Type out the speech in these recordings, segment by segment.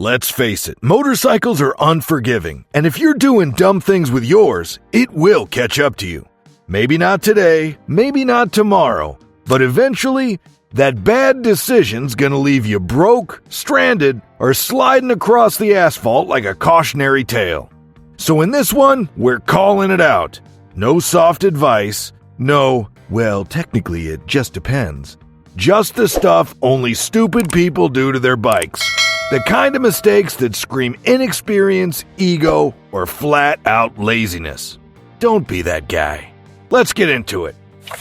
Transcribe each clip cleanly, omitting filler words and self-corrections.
Let's face it, motorcycles are unforgiving, and if you're doing dumb things with yours, it will catch up to you. Maybe not today, maybe not tomorrow, but eventually, that bad decision's gonna leave you broke, stranded, or sliding across the asphalt like a cautionary tale. So in this one, we're calling it out. No soft advice, no, well, technically it just depends. Just the stuff only stupid people do to their bikes. The kind of mistakes that scream inexperience, ego, or flat-out laziness. Don't be that guy. Let's get into it.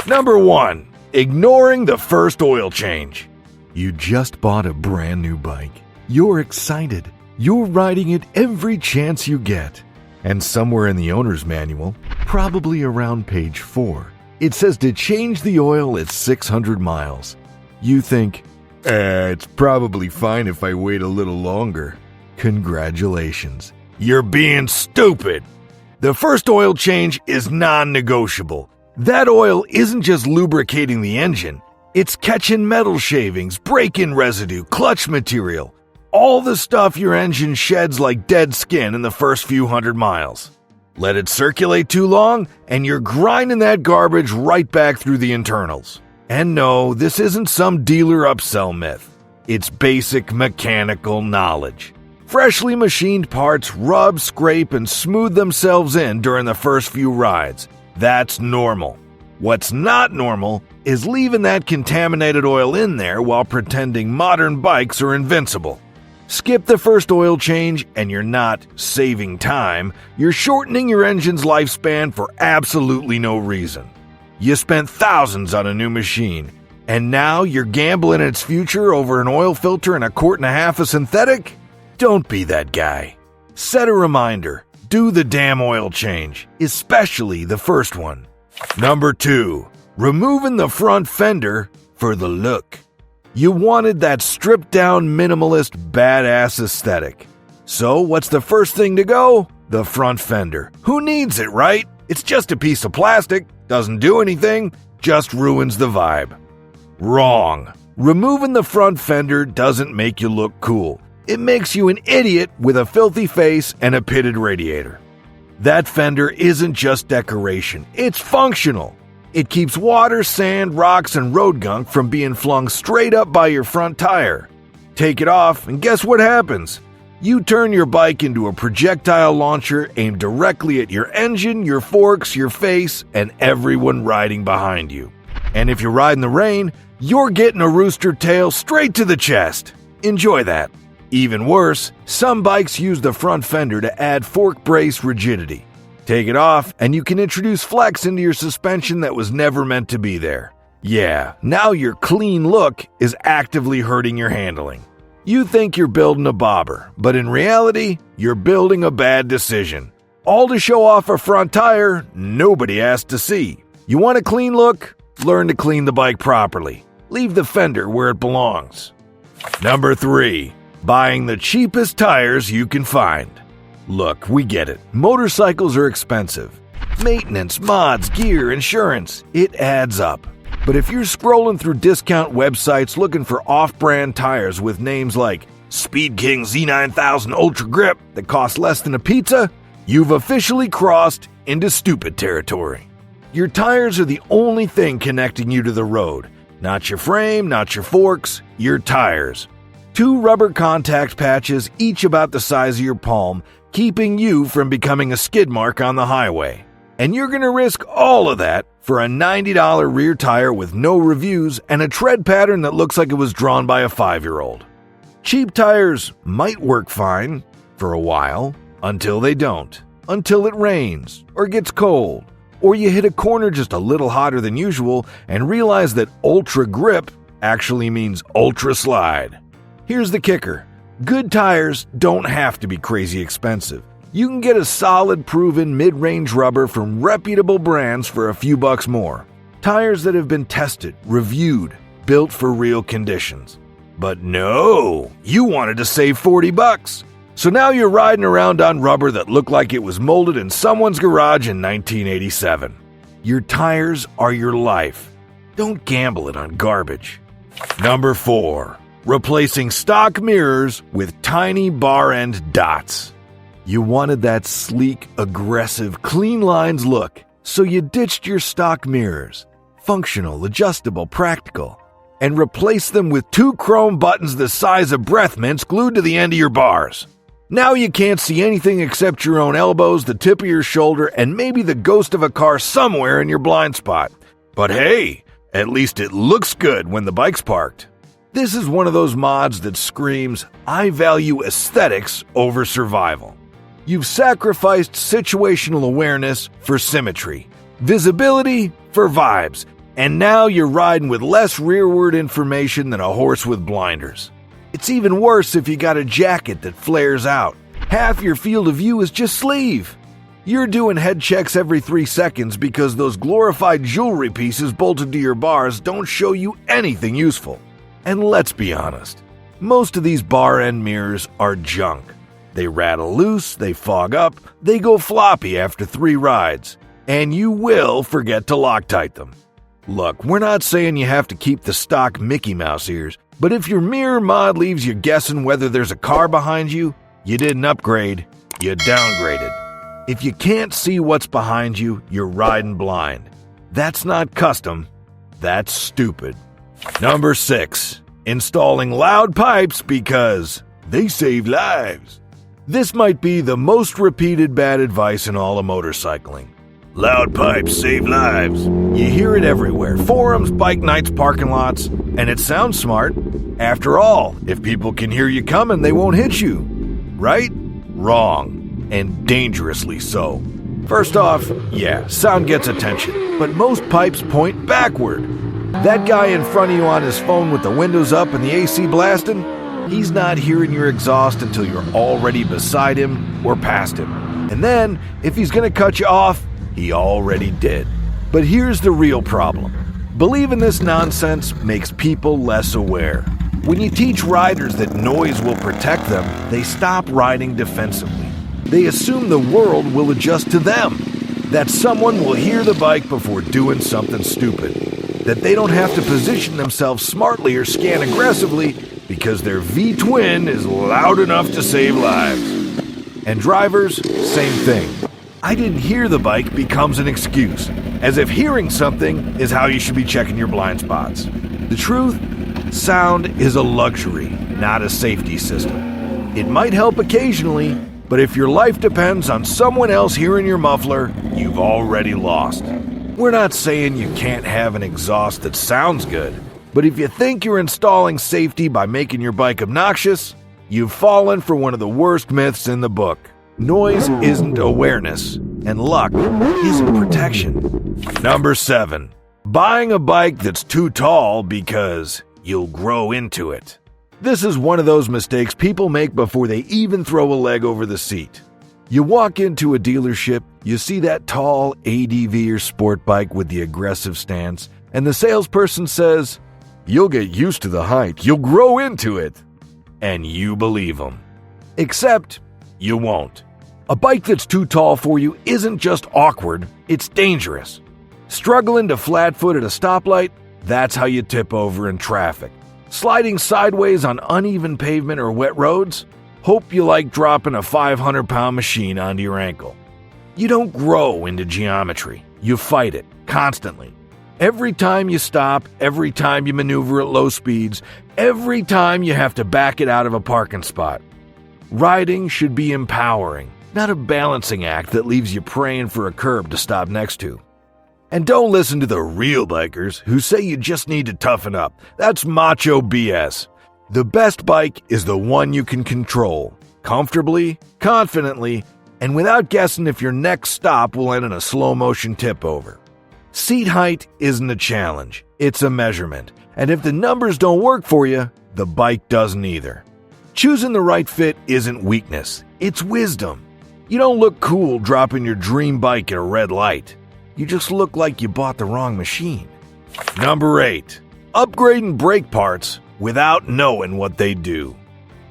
Number 1. Ignoring the first oil change. You just bought a brand new bike. You're excited. You're riding it every chance you get. And somewhere in the owner's manual, probably around page 4, it says to change the oil at 600 miles. You think, it's probably fine if I wait a little longer. Congratulations. You're being stupid. The first oil change is non-negotiable. That oil isn't just lubricating the engine. It's catching metal shavings, brake-in residue, clutch material. All the stuff your engine sheds like dead skin in the first few hundred miles. Let it circulate too long, and you're grinding that garbage right back through the internals. And no, this isn't some dealer upsell myth. It's basic mechanical knowledge. Freshly machined parts rub, scrape, and smooth themselves in during the first few rides. That's normal. What's not normal is leaving that contaminated oil in there while pretending modern bikes are invincible. Skip the first oil change and you're not saving time, you're shortening your engine's lifespan for absolutely no reason. You spent thousands on a new machine, and now you're gambling its future over an oil filter and 1.5 quarts of synthetic? Don't be that guy. Set a reminder. Do the damn oil change, especially the first one. Number 2. Removing the front fender for the look. You wanted that stripped-down, minimalist, badass aesthetic. So what's the first thing to go? The front fender. Who needs it, right? It's just a piece of plastic. Doesn't do anything, just ruins the vibe. Wrong. Removing the front fender doesn't make you look cool. It makes you an idiot with a filthy face and a pitted radiator. That fender isn't just decoration, it's functional. It keeps water, sand, rocks, and road gunk from being flung straight up by your front tire. Take it off, and guess what happens? You turn your bike into a projectile launcher aimed directly at your engine, your forks, your face, and everyone riding behind you. And if you ride in the rain, you're getting a rooster tail straight to the chest. Enjoy that. Even worse, some bikes use the front fender to add fork brace rigidity. Take it off, and you can introduce flex into your suspension that was never meant to be there. Yeah, now your clean look is actively hurting your handling. You think you're building a bobber, but in reality, you're building a bad decision. All to show off a front tire nobody asked to see. You want a clean look? Learn to clean the bike properly. Leave the fender where it belongs. Number 3. Buying the cheapest tires you can find. Look, we get it. Motorcycles are expensive. Maintenance, mods, gear, insurance, it adds up. But if you're scrolling through discount websites looking for off-brand tires with names like Speed King Z9000 Ultra Grip that cost less than a pizza, you've officially crossed into stupid territory. Your tires are the only thing connecting you to the road. Not your frame, not your forks, your tires. 2 rubber contact patches, each about the size of your palm, keeping you from becoming a skid mark on the highway. And you're going to risk all of that for a $90 rear tire with no reviews and a tread pattern that looks like it was drawn by a 5-year-old. Cheap tires might work fine for a while, until they don't. Until it rains, or gets cold, or you hit a corner just a little hotter than usual and realize that ultra grip actually means ultra slide. Here's the kicker. Good tires don't have to be crazy expensive. You can get a solid, proven mid-range rubber from reputable brands for a few bucks more. Tires that have been tested, reviewed, built for real conditions. But no, you wanted to save 40 bucks. So now you're riding around on rubber that looked like it was molded in someone's garage in 1987. Your tires are your life. Don't gamble it on garbage. Number 4. replacing stock mirrors with tiny bar end dots. You wanted that sleek, aggressive, clean lines look, so you ditched your stock mirrors, functional, adjustable, practical, and replaced them with 2 chrome buttons the size of breath mints glued to the end of your bars. Now you can't see anything except your own elbows, the tip of your shoulder, and maybe the ghost of a car somewhere in your blind spot. But hey, at least it looks good when the bike's parked. This is one of those mods that screams, I value aesthetics over survival. You've sacrificed situational awareness for symmetry, visibility for vibes, and now you're riding with less rearward information than a horse with blinders. It's even worse if you got a jacket that flares out. Half your field of view is just sleeve. You're doing head checks every 3 seconds because those glorified jewelry pieces bolted to your bars don't show you anything useful. And let's be honest, most of these bar end mirrors are junk. They rattle loose, they fog up, they go floppy after 3 rides, and you will forget to Loctite them. Look, we're not saying you have to keep the stock Mickey Mouse ears, but if your mirror mod leaves you guessing whether there's a car behind you, you didn't upgrade, you downgraded. If you can't see what's behind you, you're riding blind. That's not custom, that's stupid. Number 6, installing loud pipes because they save lives. This might be the most repeated bad advice in all of motorcycling. Loud pipes save lives. You hear it everywhere. Forums, bike nights, parking lots, and it sounds smart. After all, if people can hear you coming, they won't hit you. Right? Wrong. And dangerously so. First off, yeah, sound gets attention, but most pipes point backward. That guy in front of you on his phone with the windows up and the AC blasting, he's not hearing your exhaust until you're already beside him or past him. And then, if he's gonna cut you off, he already did. But here's the real problem. Believing this nonsense makes people less aware. When you teach riders that noise will protect them, they stop riding defensively. They assume the world will adjust to them, that someone will hear the bike before doing something stupid, that they don't have to position themselves smartly or scan aggressively because their V-twin is loud enough to save lives. And drivers, same thing. I didn't hear the bike becomes an excuse, as if hearing something is how you should be checking your blind spots. The truth? Sound is a luxury, not a safety system. It might help occasionally, but if your life depends on someone else hearing your muffler, you've already lost. We're not saying you can't have an exhaust that sounds good, but if you think you're installing safety by making your bike obnoxious, you've fallen for one of the worst myths in the book. Noise isn't awareness, and luck isn't protection. Number 7, buying a bike that's too tall because you'll grow into it. This is one of those mistakes people make before they even throw a leg over the seat. You walk into a dealership, you see that tall ADV or sport bike with the aggressive stance, and the salesperson says, "You'll get used to the height, you'll grow into it." And you believe them. Except, you won't. A bike that's too tall for you isn't just awkward, it's dangerous. Struggling to flat-foot at a stoplight? That's how you tip over in traffic. Sliding sideways on uneven pavement or wet roads? Hope you like dropping a 500-pound machine onto your ankle. You don't grow into geometry. You fight it, constantly. Every time you stop, every time you maneuver at low speeds, every time you have to back it out of a parking spot. Riding should be empowering, not a balancing act that leaves you praying for a curb to stop next to. And don't listen to the real bikers who say you just need to toughen up. That's macho BS. The best bike is the one you can control, comfortably, confidently, and without guessing if your next stop will end in a slow-motion tip-over. Seat height isn't a challenge, it's a measurement. And if the numbers don't work for you, the bike doesn't either. Choosing the right fit isn't weakness, it's wisdom. You don't look cool dropping your dream bike at a red light. You just look like you bought the wrong machine. Number 8. Upgrading brake parts without knowing what they do.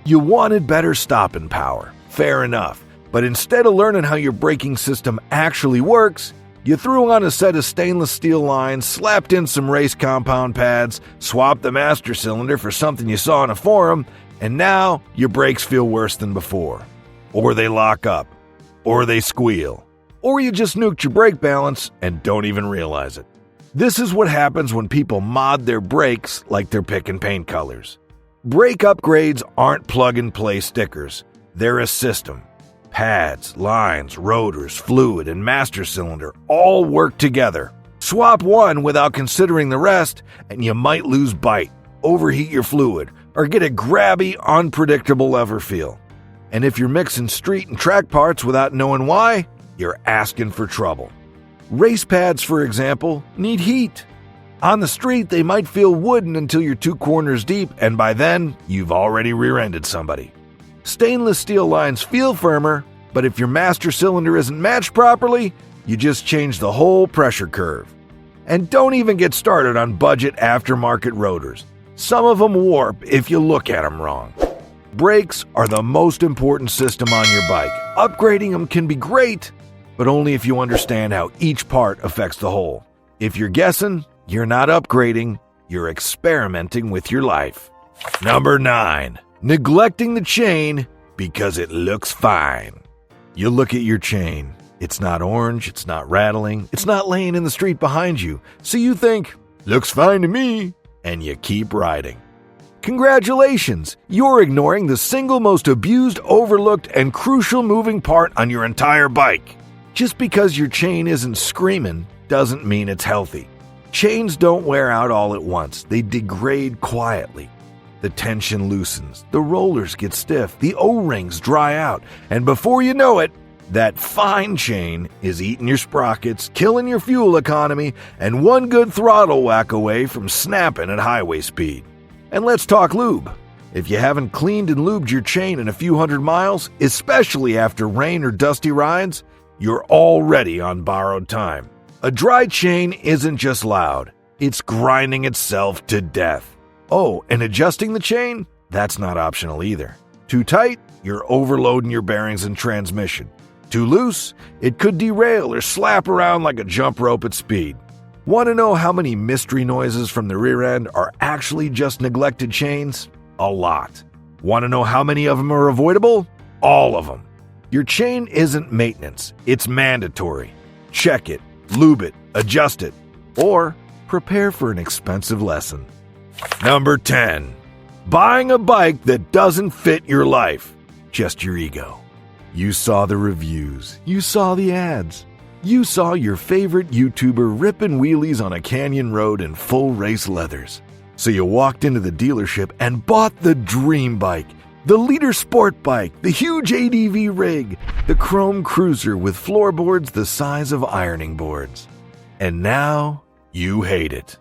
You wanted better stopping power, fair enough. But instead of learning how your braking system actually works, You threw on a set of stainless steel lines, slapped in some race compound pads, swapped the master cylinder for something you saw in a forum, and now your brakes feel worse than before. Or they lock up. Or they squeal. Or you just nuked your brake balance and don't even realize it. This is what happens when people mod their brakes like they're picking paint colors. Brake upgrades aren't plug-and-play stickers. They're a system. Pads, lines, rotors, fluid, and master cylinder all work together. Swap one without considering the rest, and you might lose bite, overheat your fluid, or get a grabby, unpredictable lever feel. And if you're mixing street and track parts without knowing why, you're asking for trouble. Race pads, for example, need heat. On the street, they might feel wooden until you're 2 corners deep, and by then, you've already rear-ended somebody. Stainless steel lines feel firmer, but if your master cylinder isn't matched properly, you just change the whole pressure curve. And don't even get started on budget aftermarket rotors. Some of them warp if you look at them wrong. Brakes are the most important system on your bike. Upgrading them can be great, but only if you understand how each part affects the whole. If you're guessing, you're not upgrading, you're experimenting with your life. Number 9. Neglecting the chain because it looks fine. You look at your chain. It's not orange, it's not rattling, it's not laying in the street behind you. So you think, looks fine to me, and you keep riding. Congratulations, you're ignoring the single most abused, overlooked, and crucial moving part on your entire bike. Just because your chain isn't screaming doesn't mean it's healthy. Chains don't wear out all at once, they degrade quietly. The tension loosens, the rollers get stiff, the O-rings dry out, and before you know it, that fine chain is eating your sprockets, killing your fuel economy, and one good throttle whack away from snapping at highway speed. And let's talk lube. If you haven't cleaned and lubed your chain in a few hundred miles, especially after rain or dusty rides, you're already on borrowed time. A dry chain isn't just loud, it's grinding itself to death. Oh, and adjusting the chain? That's not optional either. Too tight? You're overloading your bearings and transmission. Too loose? It could derail or slap around like a jump rope at speed. Want to know how many mystery noises from the rear end are actually just neglected chains? A lot. Want to know how many of them are avoidable? All of them. Your chain isn't maintenance, it's mandatory. Check it, lube it, adjust it, or prepare for an expensive lesson. Number 10. Buying a bike that doesn't fit your life, just your ego. You saw the reviews, you saw the ads, you saw your favorite YouTuber ripping wheelies on a canyon road in full race leathers. So you walked into the dealership and bought the dream bike, the leader sport bike, the huge ADV rig, the chrome cruiser with floorboards the size of ironing boards. And now you hate it.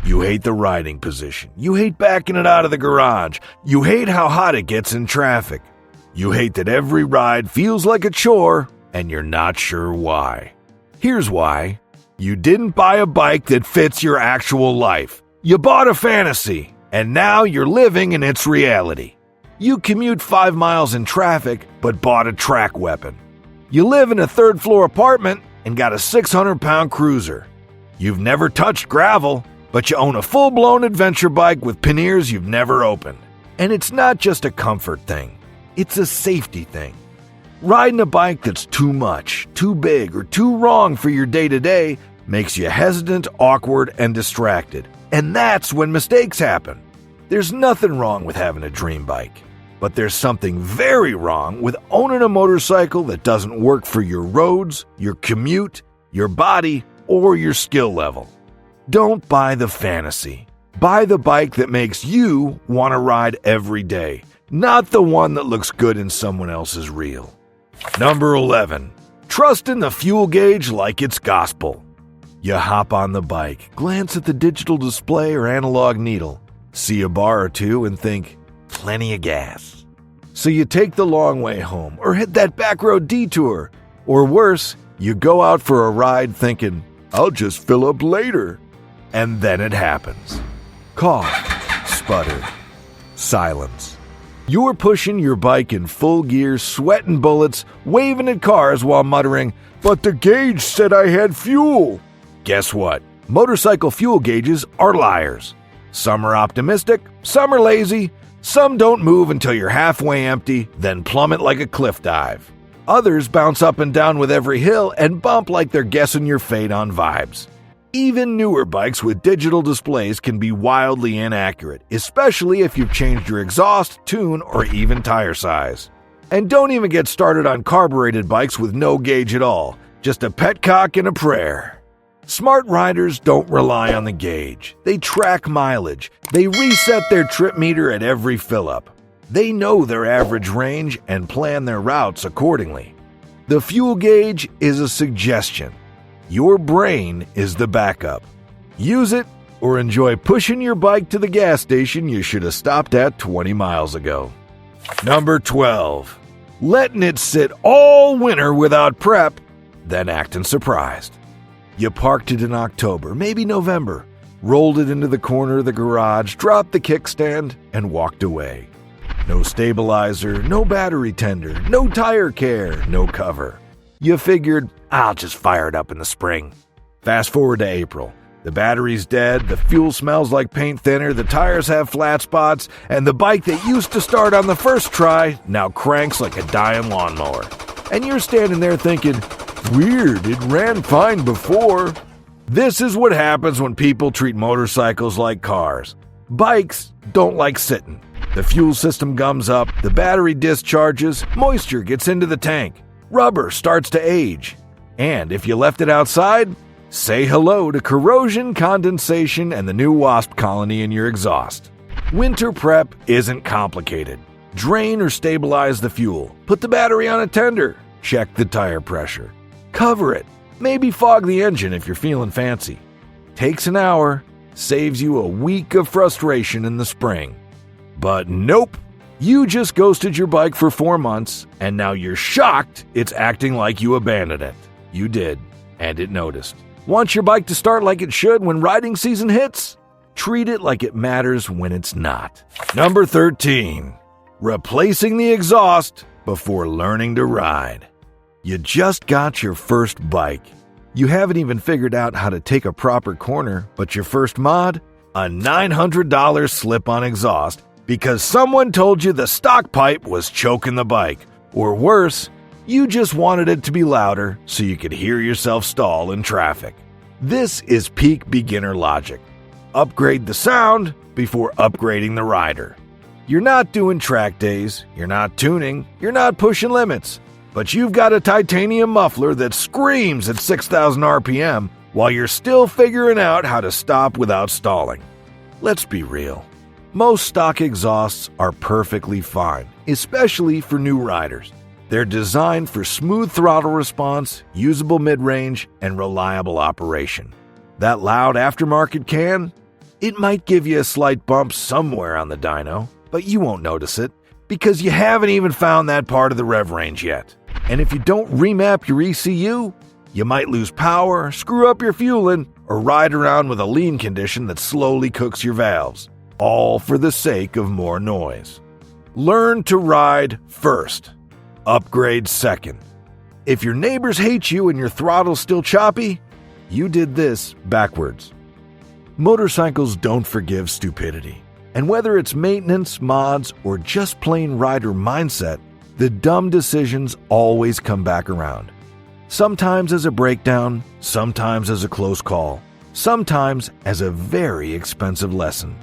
You hate the riding position. You hate backing it out of the garage. You hate how hot it gets in traffic. You hate that every ride feels like a chore, and you're not sure why. Here's why. You didn't buy a bike that fits your actual life. You bought a fantasy, and now you're living in its reality. You commute 5 miles in traffic, but bought a track weapon. You live in a 3rd-floor apartment and got a 600-pound cruiser. You've never touched gravel, but you own a full-blown adventure bike with panniers you've never opened. And it's not just a comfort thing. It's a safety thing. Riding a bike that's too much, too big, or too wrong for your day-to-day makes you hesitant, awkward, and distracted. And that's when mistakes happen. There's nothing wrong with having a dream bike. But there's something very wrong with owning a motorcycle that doesn't work for your roads, your commute, your body, or your skill level. Don't buy the fantasy. Buy the bike that makes you want to ride every day, not the one that looks good in someone else's reel. Number 11. Trust in the fuel gauge like it's gospel. You hop on the bike, glance at the digital display or analog needle, see a bar or two and think, plenty of gas. So you take the long way home or hit that back road detour. Or worse, you go out for a ride thinking, I'll just fill up later. And then it happens. Cough, sputter, silence. You're pushing your bike in full gear, sweating bullets, waving at cars while muttering, "But the gauge said I had fuel." Guess what? Motorcycle fuel gauges are liars. Some are optimistic, some are lazy, some don't move until you're halfway empty, then plummet like a cliff dive. Others bounce up and down with every hill and bump like they're guessing your fate on vibes. Even newer bikes with digital displays can be wildly inaccurate, especially if you've changed your exhaust, tune, or even tire size. And don't even get started on carbureted bikes with no gauge at all, just a petcock and a prayer. Smart riders don't rely on the gauge. They track mileage. They reset their trip meter at every fill-up. They know their average range and plan their routes accordingly. The fuel gauge is a suggestion. Your brain is the backup. Use it or enjoy pushing your bike to the gas station you should have stopped at 20 miles ago. Number 12. Letting it sit all winter without prep, then acting surprised. You parked it in October, maybe November, rolled it into the corner of the garage, dropped the kickstand, and walked away. No stabilizer, no battery tender, no tire care, no cover. You figured, I'll just fire it up in the spring. Fast forward to April. The battery's dead, the fuel smells like paint thinner, the tires have flat spots, and the bike that used to start on the first try now cranks like a dying lawnmower. And you're standing there thinking, weird, it ran fine before. This is what happens when people treat motorcycles like cars. Bikes don't like sitting. The fuel system gums up, the battery discharges, moisture gets into the tank, rubber starts to age. And if you left it outside, say hello to corrosion, condensation, and the new wasp colony in your exhaust. Winter prep isn't complicated. Drain or stabilize the fuel. Put the battery on a tender. Check the tire pressure. Cover it. Maybe fog the engine if you're feeling fancy. Takes an hour, saves you a week of frustration in the spring. But nope, you just ghosted your bike for 4 months, and now you're shocked it's acting like you abandoned it. You did, and it noticed. Want your bike to start like it should when riding season hits? Treat it like it matters when it's not. Number 13. Replacing the exhaust before learning to ride. You just got your first bike. You haven't even figured out how to take a proper corner, but your first mod? A $900 slip-on exhaust because someone told you the stock pipe was choking the bike. Or worse, you just wanted it to be louder so you could hear yourself stall in traffic. This is peak beginner logic. Upgrade the sound before upgrading the rider. You're not doing track days, you're not tuning, you're not pushing limits, but you've got a titanium muffler that screams at 6,000 RPM while you're still figuring out how to stop without stalling. Let's be real. Most stock exhausts are perfectly fine, especially for new riders. They're designed for smooth throttle response, usable mid-range, and reliable operation. That loud aftermarket can? It might give you a slight bump somewhere on the dyno, but you won't notice it because you haven't even found that part of the rev range yet. And if you don't remap your ECU, you might lose power, screw up your fueling, or ride around with a lean condition that slowly cooks your valves, all for the sake of more noise. Learn to ride first. Upgrade second. If your neighbors hate you and your throttle's still choppy, you did this backwards. Motorcycles don't forgive stupidity. And whether it's maintenance, mods, or just plain rider mindset, the dumb decisions always come back around. Sometimes as a breakdown, sometimes as a close call, sometimes as a very expensive lesson.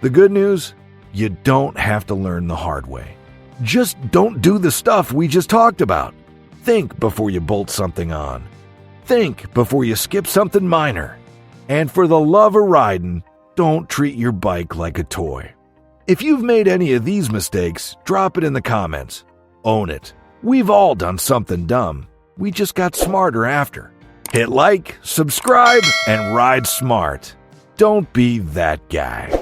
The good news? You don't have to learn the hard way. Just don't do the stuff we just talked about. Think before you bolt something on. Think before you skip something minor. And for the love of riding, don't treat your bike like a toy. If you've made any of these mistakes, drop it in the comments. Own it. We've all done something dumb. We just got smarter after. Hit like, subscribe, and ride smart. Don't be that guy.